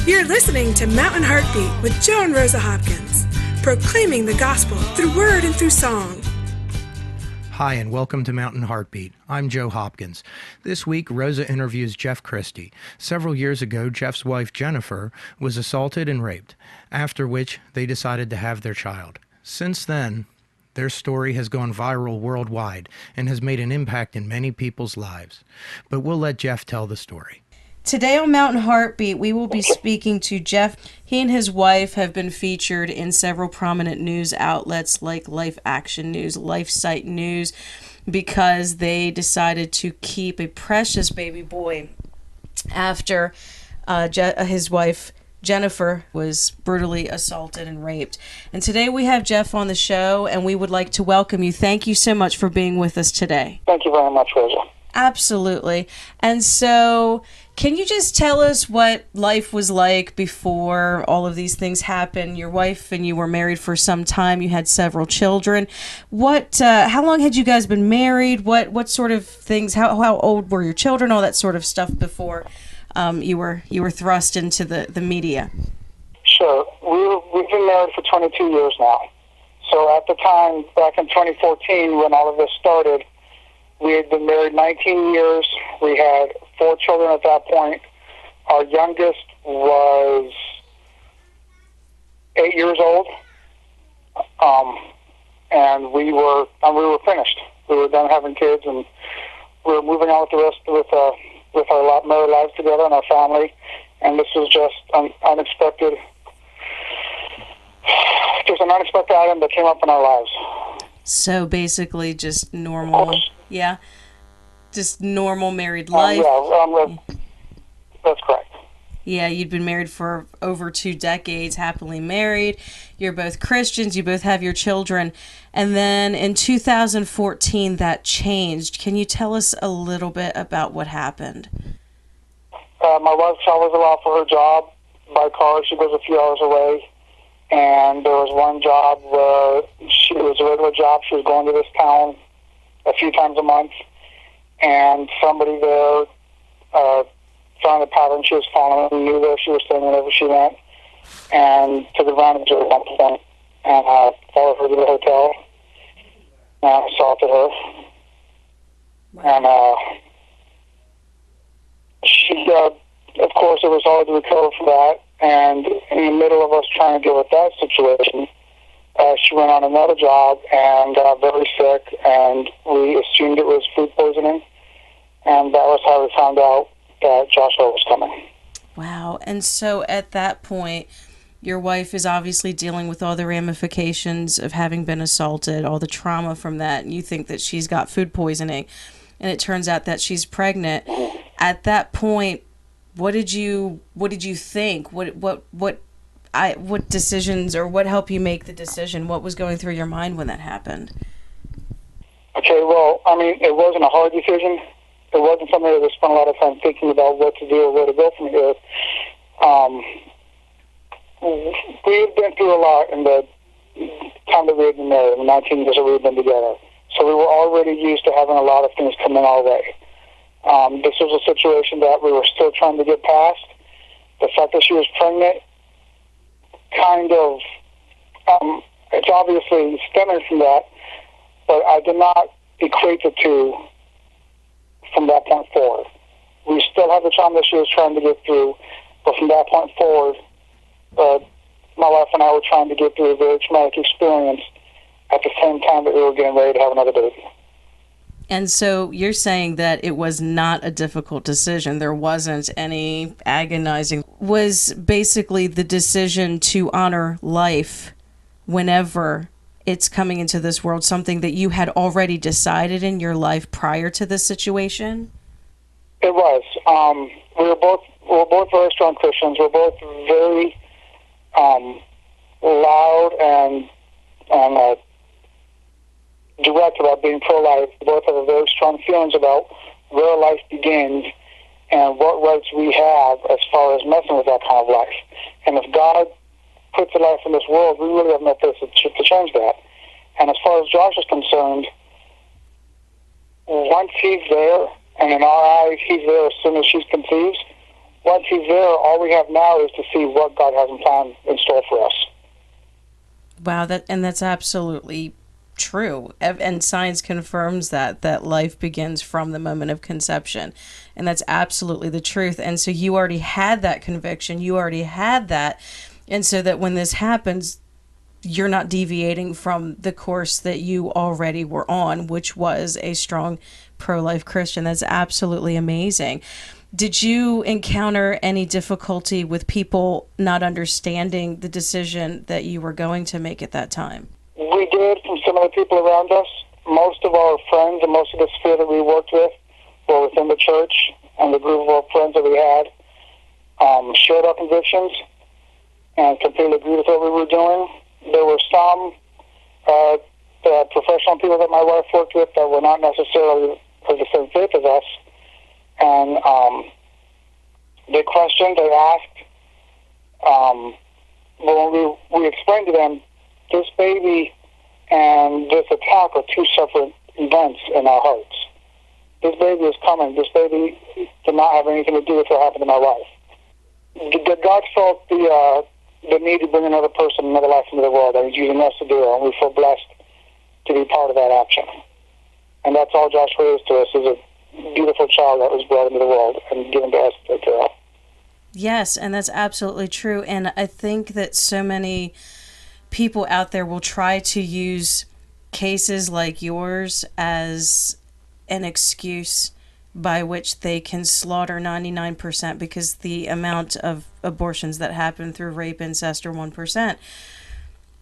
You're listening to Mountain Heartbeat with Joe and Rosa Hopkins, proclaiming the gospel through word and through song. Hi, and welcome to Mountain Heartbeat. I'm Joe Hopkins. This week, Rosa interviews Jeff Christie. Several years ago, Jeff's wife, Jennifer, was assaulted and raped, after which they decided to have their child. Since then, their story has gone viral worldwide and has made an impact in many people's lives. But we'll let Jeff tell the story. Today on Mountain Heartbeat, we will be speaking to Jeff. He and his wife have been featured in several prominent news outlets like Life Action News, LifeSite News, because they decided to keep a precious baby boy after his wife, Jennifer, was brutally assaulted and raped. And today we have Jeff on the show, and we would like to welcome you. Thank you so much for being with us today. Thank you very much, Rosa. Absolutely. And so, can you just tell us what life was like before all of these things happened? Your wife and you were married for some time. You had several children. How long had you guys been married? What sort of things? How old were your children? All that sort of stuff before you were thrust into the media. Sure. We've been married for 22 years now. So at the time, back in 2014, when all of this started, we had been married 19 years. We had 4 children at that point. Our youngest was 8 years old, and we were finished. We were done having kids, and we were moving on with our married lives together and our family. And this was just an unexpected item that came up in our lives. So basically, just normal. Yeah, just normal married life. That's correct. Yeah, you'd been married for over 2 decades, happily married. You're both Christians. You both have your children. And then in 2014, that changed. Can you tell us a little bit about what happened? My wife travels a lot for her job by car. She goes a few hours away. And there was one job where it was a regular job. She was going to this town a few times a month, and somebody there found the pattern she was following, knew where she was staying whenever she went, and took advantage of it at one point, and followed her to the hotel, and assaulted her. And she, of course, it was hard to recover from that, and in the middle of us trying to deal with that situation, she went on another job and got very sick, and we assumed it was food poisoning, and that was how we found out that Joshua was coming. Wow. And so at that point, your wife is obviously dealing with all the ramifications of having been assaulted, all the trauma from that, and you think that she's got food poisoning, and it turns out that she's pregnant. Mm-hmm. At that point, what did you think? What decisions, or what helped you make the decision? What was going through your mind when that happened? Okay, well, I mean, it wasn't a hard decision. It wasn't something that we spent a lot of time thinking about what to do or where to go from here. We had been through a lot in the time that we had been married, the 19 years that we had been together. So we were already used to having a lot of things coming our way. This was a situation that we were still trying to get past. The fact that she was pregnant kind of, it's obviously stemming from that, but I did not equate the two from that point forward. We still had the trauma that she was trying to get through, but from that point forward, my wife and I were trying to get through a very traumatic experience at the same time that we were getting ready to have another baby. And so you're saying that it was not a difficult decision. There wasn't any agonizing. Was basically the decision to honor life whenever it's coming into this world something that you had already decided in your life prior to this situation? It was. We were both very strong Christians. We're both very loud and direct about being pro-life. We both have very strong feelings about where life begins and what rights we have as far as messing with that kind of life. And if God puts a life in this world, we really have no place to change that. And as far as Josh is concerned, once he's there, and in our eyes, he's there as soon as she conceives, once he's there, all we have now is to see what God has in plan in store for us. Wow, that's absolutely true. And science confirms that life begins from the moment of conception. And that's absolutely the truth. And so you already had that conviction. You already had that. And so that when this happens, you're not deviating from the course that you already were on, which was a strong pro-life Christian. That's absolutely amazing. Did you encounter any difficulty with people not understanding the decision that you were going to make at that time? We did, from some of the people around us. Most of our friends and most of the sphere that we worked with were within the church, and the group of our friends that we had shared our convictions and completely agreed with what we were doing. There were some professional people that my wife worked with that were not necessarily of the same faith as us, and they questioned, they asked, but when we explained to them, this baby and this attack are two separate events in our hearts. This baby is coming. This baby did not have anything to do with what happened to my wife. God felt the need to bring another person, another life into the world, and He's using us to do it, and we feel blessed to be part of that action. And that's all Joshua is to us, is a beautiful child that was brought into the world and given to us to take care of. Yes, and that's absolutely true. And I think that so many people out there will try to use cases like yours as an excuse by which they can slaughter 99%, because the amount of abortions that happen through rape, incest are 1%.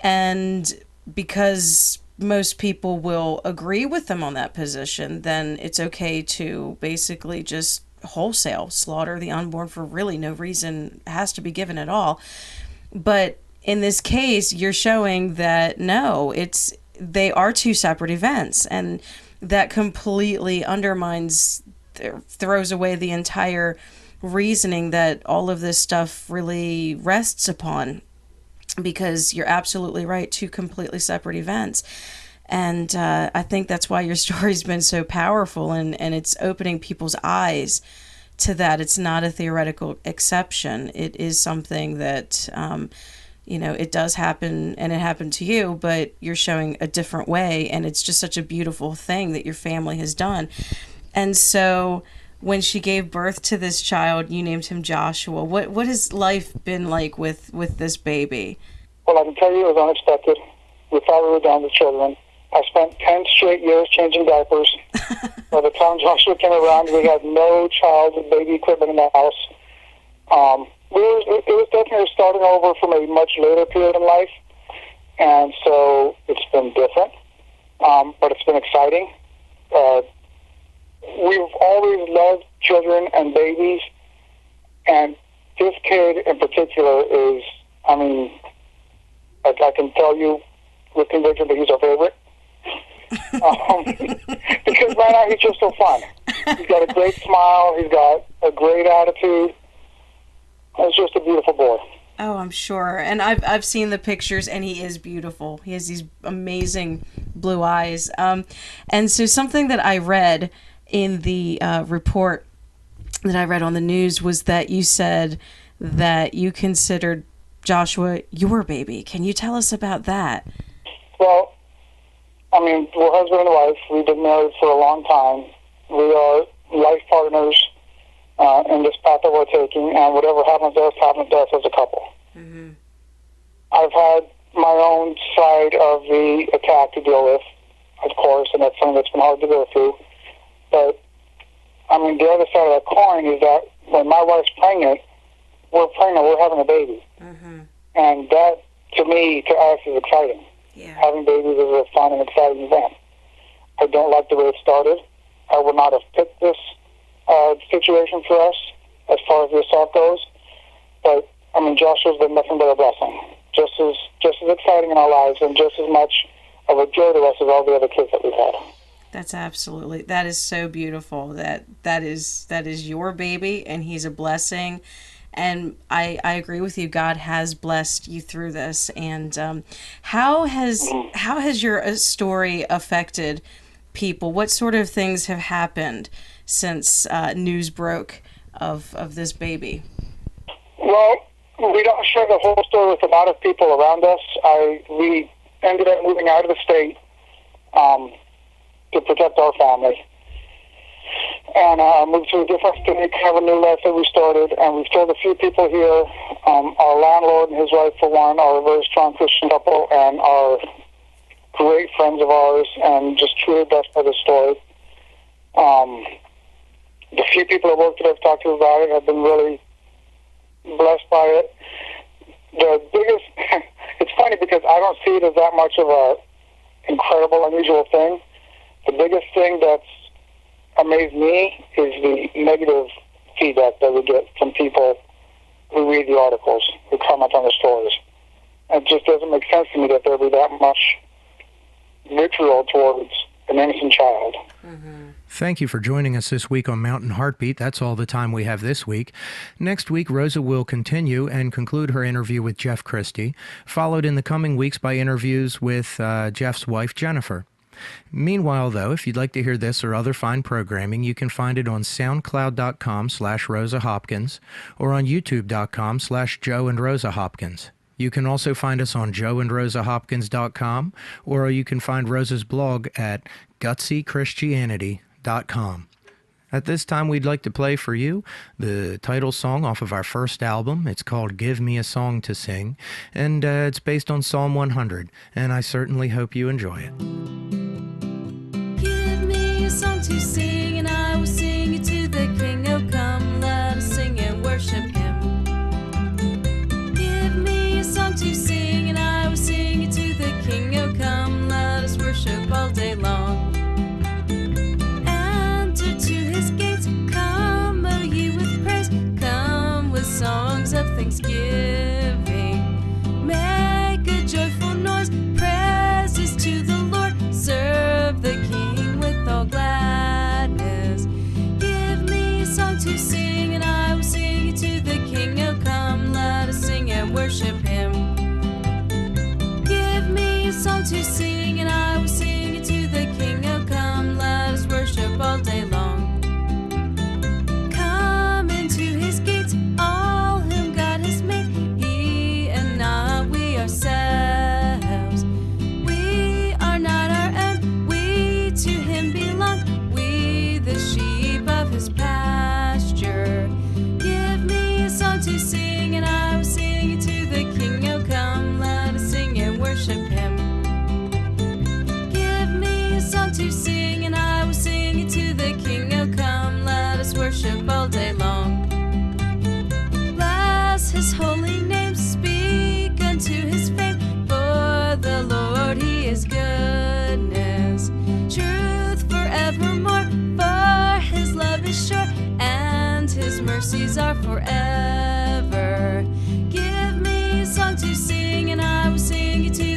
And because most people will agree with them on that position, then it's okay to basically just wholesale slaughter the unborn for really no reason has to be given at all. But in this case, you're showing that no, they are two separate events, and that completely undermines, throws away the entire reasoning that all of this stuff really rests upon, because you're absolutely right, two completely separate events. And I think that's why your story's been so powerful, and it's opening people's eyes to that. It's not a theoretical exception. It is something that, it does happen, and it happened to you, but you're showing a different way, and it's just such a beautiful thing that your family has done. And so when she gave birth to this child, you named him Joshua. What has life been like with this baby? Well, I can tell you it was unexpected. We thought we were done with children. I spent 10 straight years changing diapers. By the time Joshua came around, we had no child and baby equipment in the house. It was definitely starting over from a much later period in life, and so it's been different, but it's been exciting. We've always loved children and babies, and this kid in particular is, I can tell you with conviction that he's our favorite. Because right now he's just so fun. He's got a great smile. He's got a great attitude. He's just a beautiful boy. Oh, I'm sure. And I've seen the pictures, and he is beautiful. He has these amazing blue eyes. And so something that I read in the report that I read on the news was that you said that you considered Joshua your baby. Can you tell us about that? Well, we're husband and wife. We've been married for a long time. We are life partners in this path that we're taking, and whatever happens to us as a couple. Mm-hmm. I've had my own side of the attack to deal with, of course, and that's something that's been hard to go through. But, the other side of that coin is that when my wife's pregnant, we're having a baby. Mm-hmm. And that, to me, to us, is exciting. Yeah. Having babies is a fun and exciting event. I don't like the way it started. I would not have picked this situation for us as far as the assault goes. But, Joshua's been nothing but a blessing. Just as exciting in our lives, and just as much of a joy to us as all the other kids that we've had. That is so beautiful. That is your baby, and he's a blessing. And I agree with you. God has blessed you through this. And how has your story affected people? What sort of things have happened since news broke of this baby? Well, we don't share the whole story with a lot of people around us. We ended up moving out of the state to protect our family. And moved to a different state, have a new life that we started. And we've told a few people here, our landlord and his wife, for one, are a very strong Christian couple and are great friends of ours and just truly blessed by the story. The few people at work that I've talked to about it have been really blessed by it. The biggest, it's funny because I don't see it as that much of a incredible, unusual thing. The biggest thing that's amazed me is the negative feedback that we get from people who read the articles, who comment on the stories. It just doesn't make sense to me that there be that much vitriol towards an innocent child. Mm-hmm. Thank you for joining us this week on Mountain Heartbeat. That's all the time we have this week. Next week, Rosa will continue and conclude her interview with Jeff Christie, followed in the coming weeks by interviews with Jeff's wife, Jennifer. Meanwhile, though, if you'd like to hear this or other fine programming, you can find it on soundcloud.com/Rosa Hopkins or on youtube.com/Joe and Rosa Hopkins. You can also find us on joeandrosahopkins.com, or you can find Rosa's blog at gutsychristianity.com. At this time, we'd like to play for you the title song off of our first album. It's called Give Me a Song to Sing, and it's based on Psalm 100, and I certainly hope you enjoy it. Give me a song to sing, and I will sing it to the King. Oh, come, let us sing and worship Him. Give me a song to sing, and I will sing it to the King. Oh, come, let us worship all day long. Enter to His gates, come, O ye with praise, come with songs of thanksgiving. Make a joyful noise, praises to the Lord, serve the King with all gladness. Give me a song to sing, and I will sing it to the King. Oh, come, let us sing and worship Him. Give me a song to sing, and I will sing it to the King. Oh, come, let us worship all day long. Come into His gates, all whom God has made, He and not we ourselves. We are not our own, we to Him belong, we the sheep of His pasture. Give me a song to sing, and I will sing it to the King. Oh, come, let us sing and worship Him. Give me a song to sing, and I will sing it to the King. Oh, come, let us worship all day long. Bless His holy name, speak unto His fame, for the Lord He is goodness, truth forevermore, for His love is sure, and His mercies are forever. Give me a song to sing, and I will sing it to